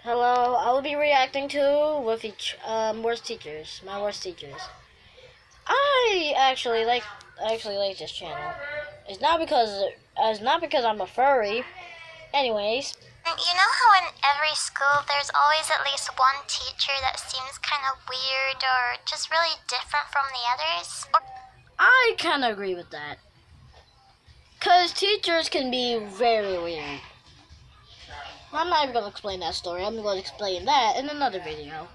Hello, I will be reacting to Wolfychu, worst teachers, my worst teachers. I actually like this channel. It's not because I'm a furry. Anyways, You know how in every school there's always at least one teacher that seems kind of weird or just really different from the others? I kind of agree with that. Cause teachers can be very weird. I'm not even gonna explain that story. I'm gonna explain that in another video.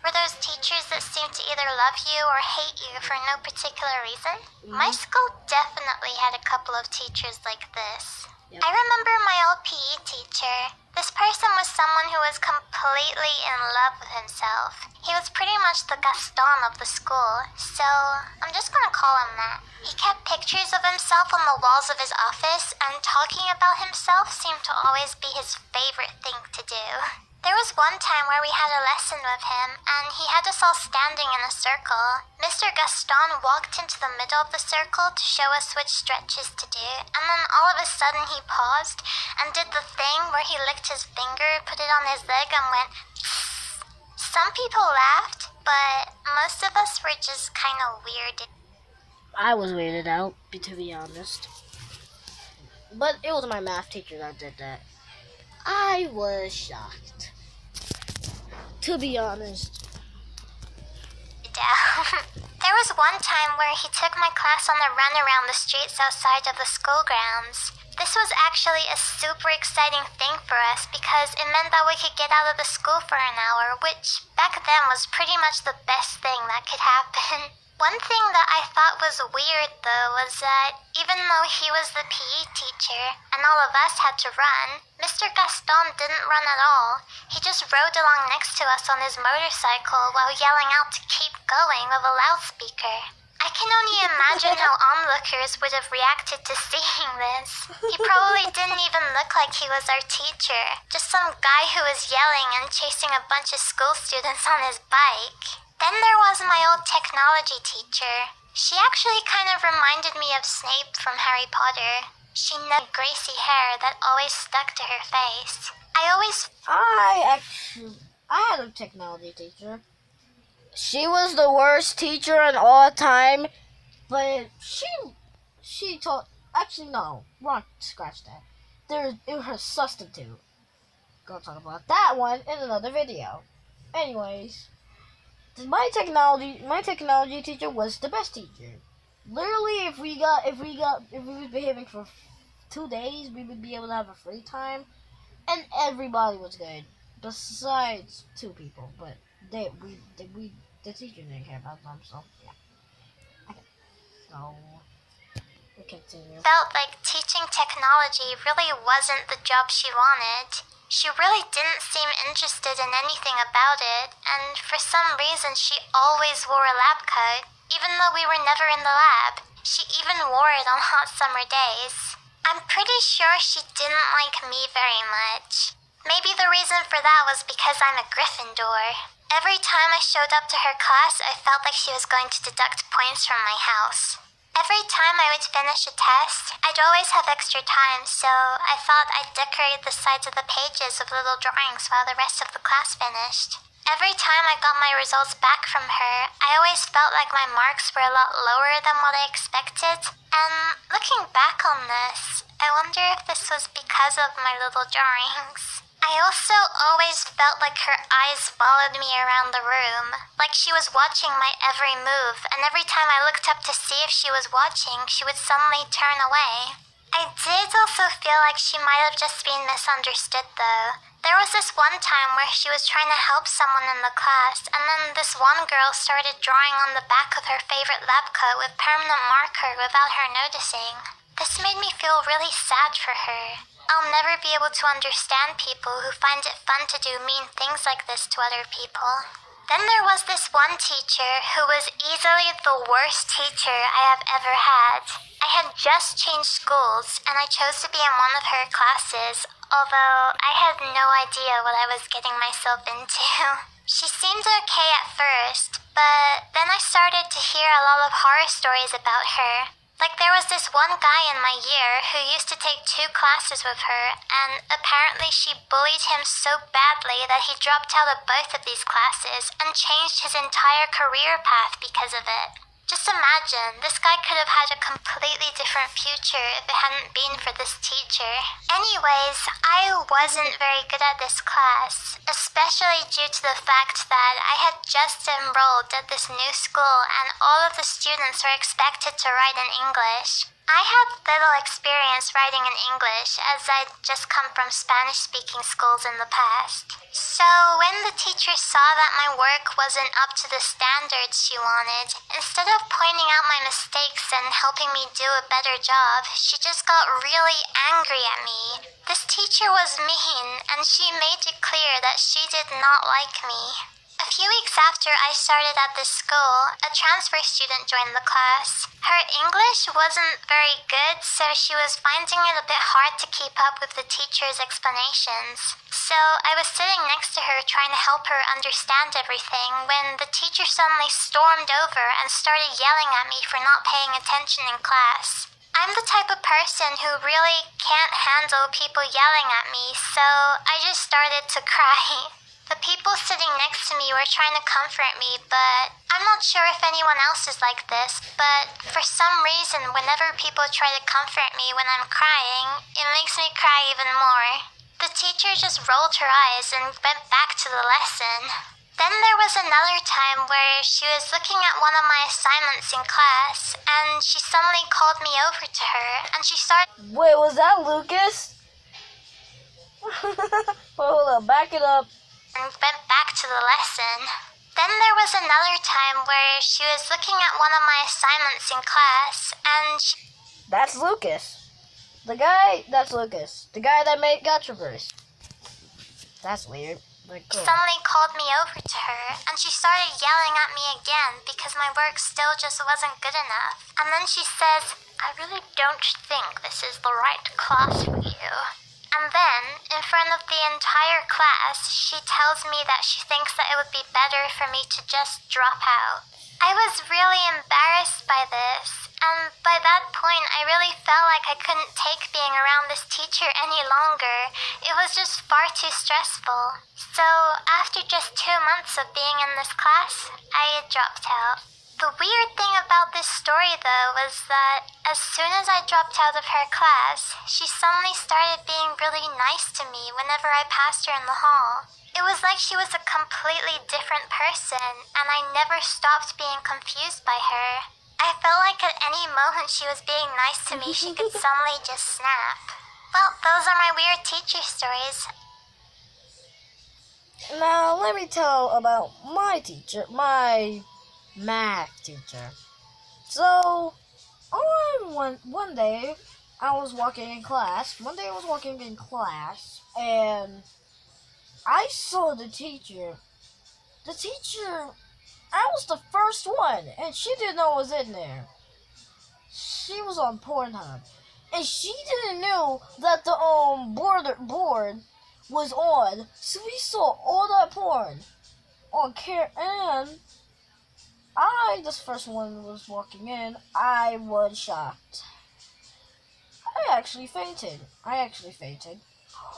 Were those teachers that seem to either love you or hate you for no particular reason? My school definitely had a couple of teachers like this. Yep. I remember my old PE teacher. This person was someone who was completely in love with himself. He was pretty much the Gaston of the school, so I'm just gonna call him that. He kept pictures of himself on the walls of his office, and talking about himself seemed to always be his favorite thing to do. There was one time where we had a lesson with him, and he had us all standing in a circle. Mr. Gaston walked into the middle of the circle to show us which stretches to do, and then all of a sudden he paused and did the thing where he licked his finger, put it on his leg, and went psst. Some people laughed, but most of us were just kind of weirded. I was weirded out, to be honest. But it was my math teacher that did that. I was shocked, to be honest. There was one time where he took my class on a run around the streets outside of the school grounds. This was actually a super exciting thing for us because it meant that we could get out of the school for an hour, which back then was pretty much the best thing that could happen. One thing that I thought was weird, though, was that even though he was the PE teacher and all of us had to run, Mr. Gaston didn't run at all. He just rode along next to us on his motorcycle while yelling out to keep going with a loudspeaker. I can only imagine how onlookers would have reacted to seeing this. He probably didn't even look like he was our teacher, just some guy who was yelling and chasing a bunch of school students on his bike. Then there was my old technology teacher. She actually kind of reminded me of Snape from Harry Potter. She had greasy hair that always stuck to her face. I had a technology teacher. She was the worst teacher in all time, but she taught. Actually, no, wrong. Scratch that. It was her substitute. Gonna talk about that one in another video. Anyways. My technology teacher was the best teacher. Literally, if we were behaving for 2 days, we would be able to have a free time, and everybody was good, besides 2 people. But the teacher didn't care about them, so yeah. Okay. So we continue. Felt like teaching technology really wasn't the job she wanted. She really didn't seem interested in anything about it, and for some reason she always wore a lab coat, even though we were never in the lab. She even wore it on hot summer days. I'm pretty sure she didn't like me very much. Maybe the reason for that was because I'm a Gryffindor. Every time I showed up to her class, I felt like she was going to deduct points from my house. Every time I would finish a test, I'd always have extra time, so I thought I'd decorate the sides of the pages with little drawings while the rest of the class finished. Every time I got my results back from her, I always felt like my marks were a lot lower than what I expected, and looking back on this, I wonder if this was because of my little drawings. I also always felt like her eyes followed me around the room, like she was watching my every move, and every time I looked up to see if she was watching, she would suddenly turn away. I did also feel like she might have just been misunderstood, though. There was this one time where she was trying to help someone in the class, and then this one girl started drawing on the back of her favorite lab coat with permanent marker without her noticing. This made me feel really sad for her. I'll never be able to understand people who find it fun to do mean things like this to other people. Then there was this one teacher who was easily the worst teacher I have ever had. I had just changed schools, and I chose to be in one of her classes, although I had no idea what I was getting myself into. She seemed okay at first, but then I started to hear a lot of horror stories about her. Like, there was this one guy in my year who used to take 2 classes with her, and apparently she bullied him so badly that he dropped out of both of these classes and changed his entire career path because of it. Just imagine, this guy could have had a completely different future if it hadn't been for this teacher. Anyways, I wasn't very good at this class, especially due to the fact that I had just enrolled at this new school and all of the students were expected to write in English. I had little experience writing in English as I'd just come from Spanish-speaking schools in the past. So when the teacher saw that my work wasn't up to the standards she wanted, instead of pointing out my mistakes and helping me do a better job, she just got really angry at me. This teacher was mean, and she made it clear that she did not like me. A few weeks after I started at this school, a transfer student joined the class. Her English wasn't very good, so she was finding it a bit hard to keep up with the teacher's explanations. So I was sitting next to her trying to help her understand everything when the teacher suddenly stormed over and started yelling at me for not paying attention in class. I'm the type of person who really can't handle people yelling at me, so I just started to cry. The people sitting next to me were trying to comfort me, but I'm not sure if anyone else is like this, but for some reason, whenever people try to comfort me when I'm crying, it makes me cry even more. The teacher just rolled her eyes and went back to the lesson. Then there was another time where she was looking at one of my assignments in class, and she suddenly called me over to her, and she started— Wait, was that Lucas? Hold up, back it up. And went back to the lesson. Then there was another time where she was looking at one of my assignments in class, and she— That's Lucas. That's Lucas. The guy that got traversed. That's weird. Like, cool. Suddenly called me over to her, and she started yelling at me again because my work still just wasn't good enough. And then she says, "I really don't think this is the right class for you." And then, in front of the entire class, she tells me that she thinks that it would be better for me to just drop out. I was really embarrassed by this, and by that point, I really felt like I couldn't take being around this teacher any longer. It was just far too stressful. So, after just 2 months of being in this class, I dropped out. The weird thing about this story, though, was that as soon as I dropped out of her class, she suddenly started being really nice to me whenever I passed her in the hall. It was like she was a completely different person, and I never stopped being confused by her. I felt like at any moment she was being nice to me, she could suddenly just snap. Well, those are my weird teacher stories. Now, let me tell about my teacher, my math teacher. So, one day, I was walking in class. And I saw the teacher. The teacher, I was the first one, and she didn't know what was in there. She was on Pornhub, and she didn't know that the board was on. So we saw all that porn on and this first one was walking in. I was shocked. I actually fainted.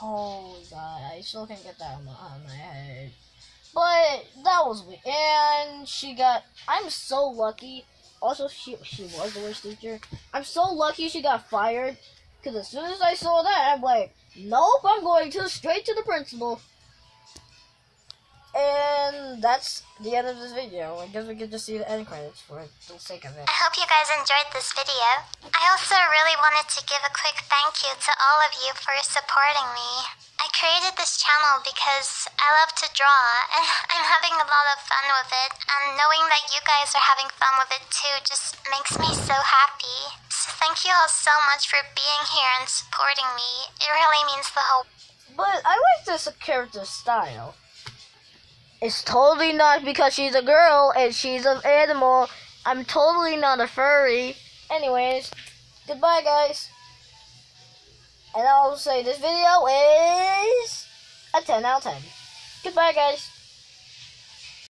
Oh god, I still can't get that on my head. But that was weird. And I'm so lucky. Also, she was the worst teacher. I'm so lucky she got fired. Because as soon as I saw that, I'm like, nope, I'm going straight to the principal. And that's the end of this video. I guess we can just see the end credits for the sake of it. I hope you guys enjoyed this video. I also really wanted to give a quick thank you to all of you for supporting me. I created this channel because I love to draw, and I'm having a lot of fun with it, and knowing that you guys are having fun with it too just makes me so happy. So thank you all so much for being here and supporting me. It really means the whole— But I like this character style. It's totally not because she's a girl and she's an animal. I'm totally not a furry. Anyways, goodbye guys. And I'll say this video is a 10 out of 10. Goodbye guys.